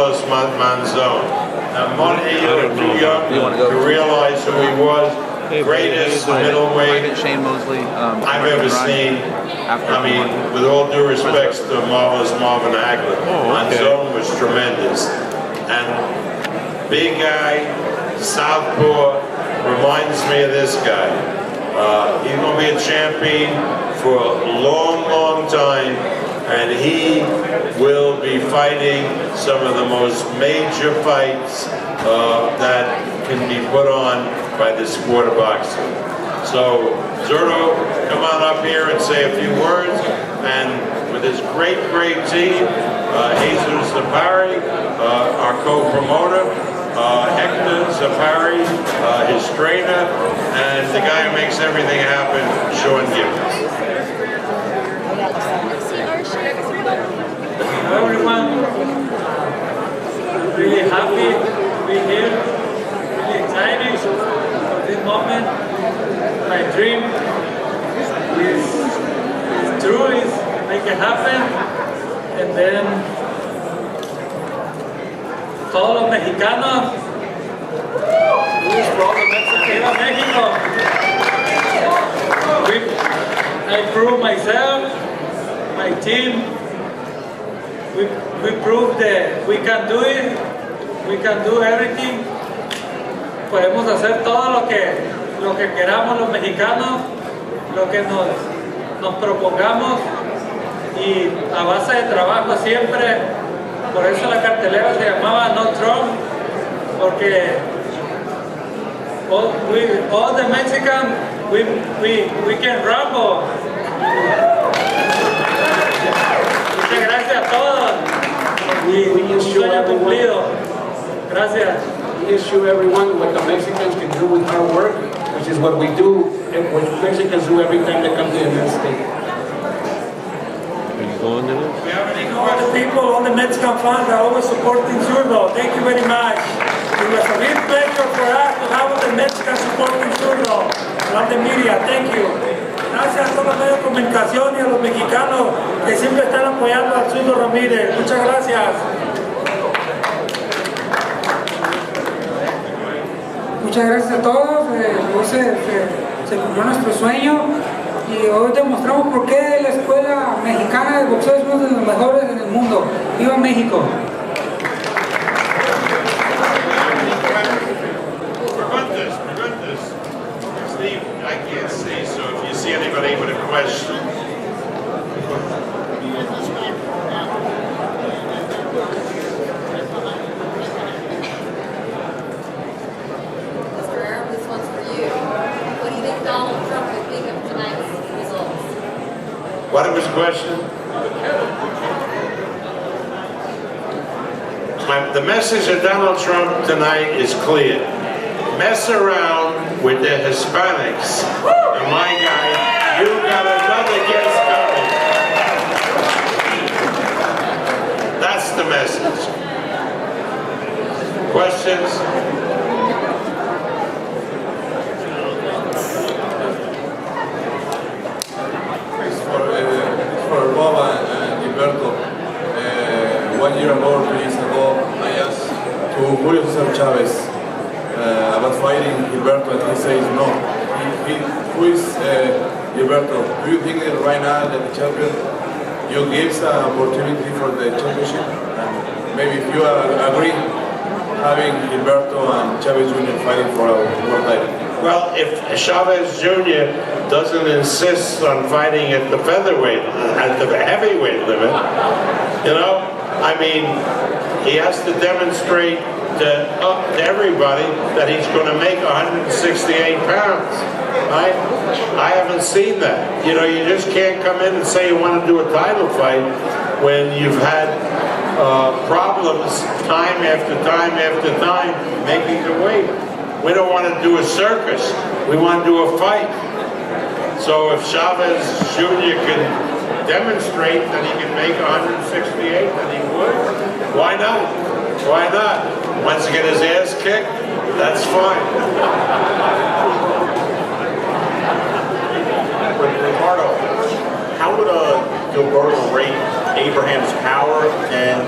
Carlos Monzon. Now, Monty, you're too young to realize who he was. Greatest middleweight I've ever seen. I mean, with all due respects to marvelous Marvin Hagler, Monzon was tremendous. And big guy, southpaw, reminds me of this guy. He's going to be a champion for a long, long time, and he will be fighting some of the most major fights that can be put on by the sport of boxing. So, Zurdo, come on up here and say a few words, and with his great, great team, Jesus Zapari, our co-promoter, Hector Zapari, his trainer, and the guy who makes everything happen, Sean Gibbons. Hello everyone, really happy to be here, really excited for this moment. My dream is true, is make it happen, and then todos los mexicanos, ¡Viva México! I proved myself, my team, we proved that we can do it, we can do everything. Podemos hacer todo lo que queramos los mexicanos, lo que nos propongamos, y a base de trabajo siempre. Por eso la cartelera se llamaba No Trump, porque all the Mexicans, we can rumble. Muchas gracias a todos. Y un sueño cumplido. Gracias. We assure everyone what the Mexicans can do with hard work, which is what we do, and what Mexicans do every time they come to the United States. All the people, all the Mexican fans are always supporting Zurdo. Thank you very much. It was a real pleasure for us to have all the Mexicans supporting Zurdo. All the media, thank you. Gracias a todos los medios de comunicación y a los mexicanos que siempre están apoyando a Zurdo Ramirez. Muchas gracias. Muchas gracias a todos. Hoy se cumplió nuestro sueño. Y hoy demostramos por qué la escuela mexicana de boxeo es uno de los mejores en el mundo. ¡Viva México! Steve, I can't see, so if you see anybody with a question. Mr. Arab, this one's for you. What do you think Donald Trump would think of tonight's results? What was the question? The message of Donald Trump tonight is clear. Mess around with the Hispanics. And my guy, you got another guest coming. That's the message. Questions? For Bob and Gilberto, 1 year ago, 2 years ago, I asked to Julio Cesar Chavez about fighting Gilberto, and he says no. Who is Gilberto? Do you think that right now that the champion, you gives an opportunity for the championship? And maybe if you agree, having Gilberto and Chavez Jr. fighting for a world title. Well, if Chavez Jr. doesn't insist on fighting at the featherweight, at the heavyweight limit, you know, I mean, he has to demonstrate to everybody that he's going to make 168 pounds, right? I haven't seen that. You know, you just can't come in and say you want to do a title fight when you've had problems time after time after time making the weight. We don't want to do a circus. We want to do a fight. So if Chavez Jr. can demonstrate that he can make 168, then he would. Why not? Why not? Once he get his ass kicked, that's fine. Ricardo, how would Gilberto rate Abraham's power and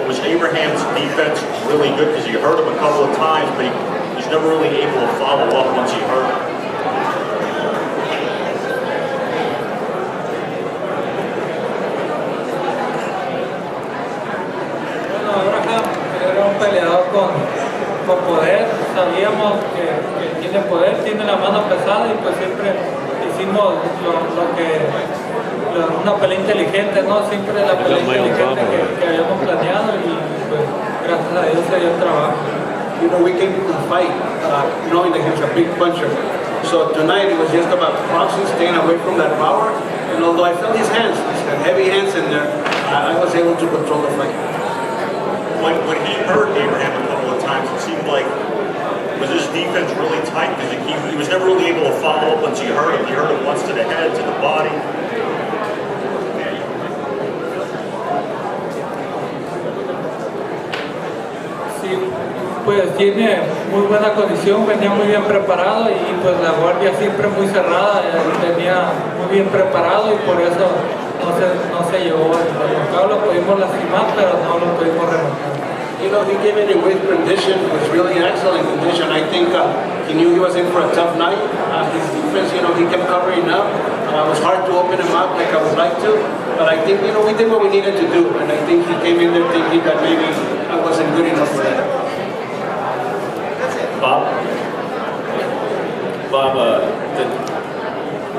Was Abraham's defense really good? Because you hurt him a couple of times, but he's never really able to follow up once he hurt him. Bueno, Abraham era un peleador con poder. Sabíamos que tiene poder, tiene la mano pesada y pues siempre hicimos una pelea inteligente, ¿no? Siempre la pelea inteligente que habíamos planeado y pues gracias a Dios se dio el trabajo. You know, we came to the fight knowing that he was a big puncher. So tonight it was just about crossing, staying away from that power. And although I felt his hands, he's got heavy hands in there, I was able to control the fight. When he hurt Abraham a couple of times, it seemed like, was his defense really tight? Because he was never really able to follow up once he hurt him. He hurt him once to the head, to the body. Sí, pues tiene muy buena condición, venía muy bien preparado y pues la guardia siempre muy cerrada, venía muy bien preparado y por eso no se llevó el knockout. Lo pudimos lastimar, pero no lo pudimos rematar. You know, he came in with condition, was really excellent condition. I think he knew he was in for a tough night. His defense, you know, he kept covering up. It was hard to open him up like I would like to, but I think, you know, we did what we needed to do, and I think he came in there thinking that maybe I wasn't good enough for that. Bob,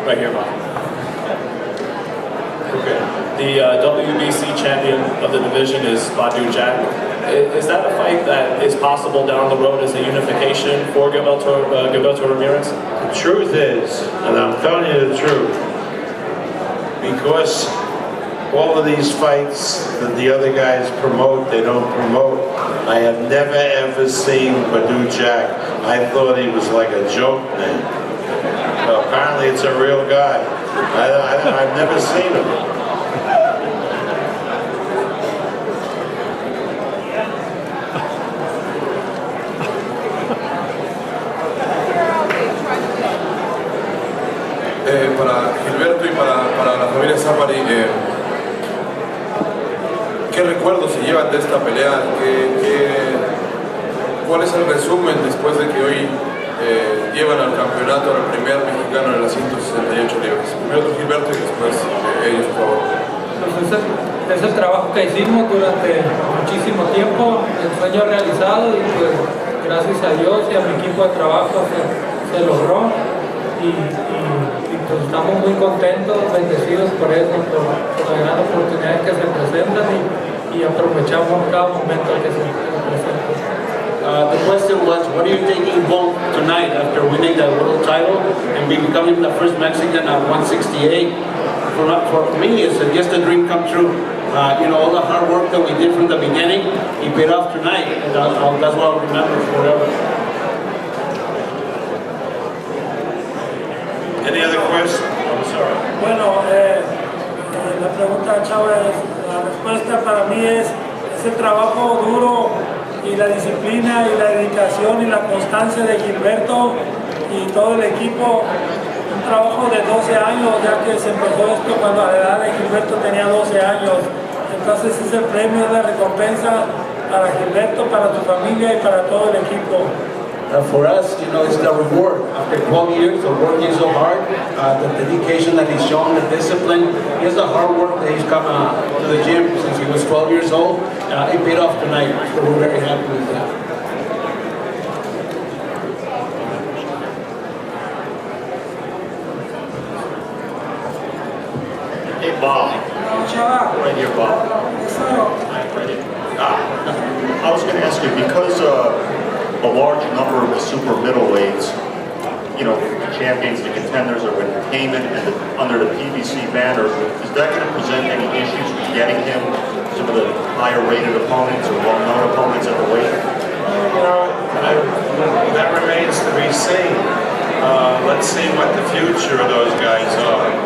right here, Bob. Okay. The WBC champion of the division is Badou Jack. Is that a fight that is possible down the road as a unification for Gilberto Ramirez? The truth is, and I'm telling you the truth, because all of these fights that the other guys promote, they don't promote. I have never ever seen Badou Jack. I thought he was like a joke name. Well, apparently it's a real guy. I've never seen him. Para Gilberto y para la familia Zapari, ¿qué recuerdos se llevan de esta pelea? ¿Cuál es el resumen después de que hoy llevan al campeonato al primer mexicano en las 168 libras? Primero Gilberto y después ellos, por favor. Pues es el trabajo que hicimos durante muchísimo tiempo, el sueño realizado y pues gracias a Dios y a mi equipo de trabajo se logró y pues estamos muy contentos, bendecidos por eso, por las grandes oportunidades que se presentan y aprovechamos cada momento que se presenta. The question was, what are you taking home tonight after winning the world title and becoming the first Mexican at 168? For me, it's just a dream come true. You know, all the hard work that we did from the beginning, it paid off tonight, and that's what I'll remember forever. Any other questions? I'm sorry. Bueno, la pregunta, Chava, la respuesta para mí es el trabajo duro y la disciplina y la dedicación y la constancia de Gilberto y todo el equipo. Un trabajo de 12 años, ya que se empezó esto cuando a la edad de Gilberto tenía 12 años. Entonces es el premio, es la recompensa para Gilberto, para tu familia y para todo el equipo. For us, you know, it's the reward. After 12 years of working so hard, the dedication that he's shown, the discipline, just the hard work that he's come to the gym since he was 12 years old, it paid off tonight. So we're very happy with that. Hey, Bob. Chava, Right here, Bob. Right here. I was going to ask you, because a large number of the super middleweights, you know, the champions, the contenders are with Heyman and under the PBC banner, is that going to present any issues with getting him some of the higher rated opponents or well-known opponents at the weight? You know, that remains to be seen. Let's see what the future of those guys are.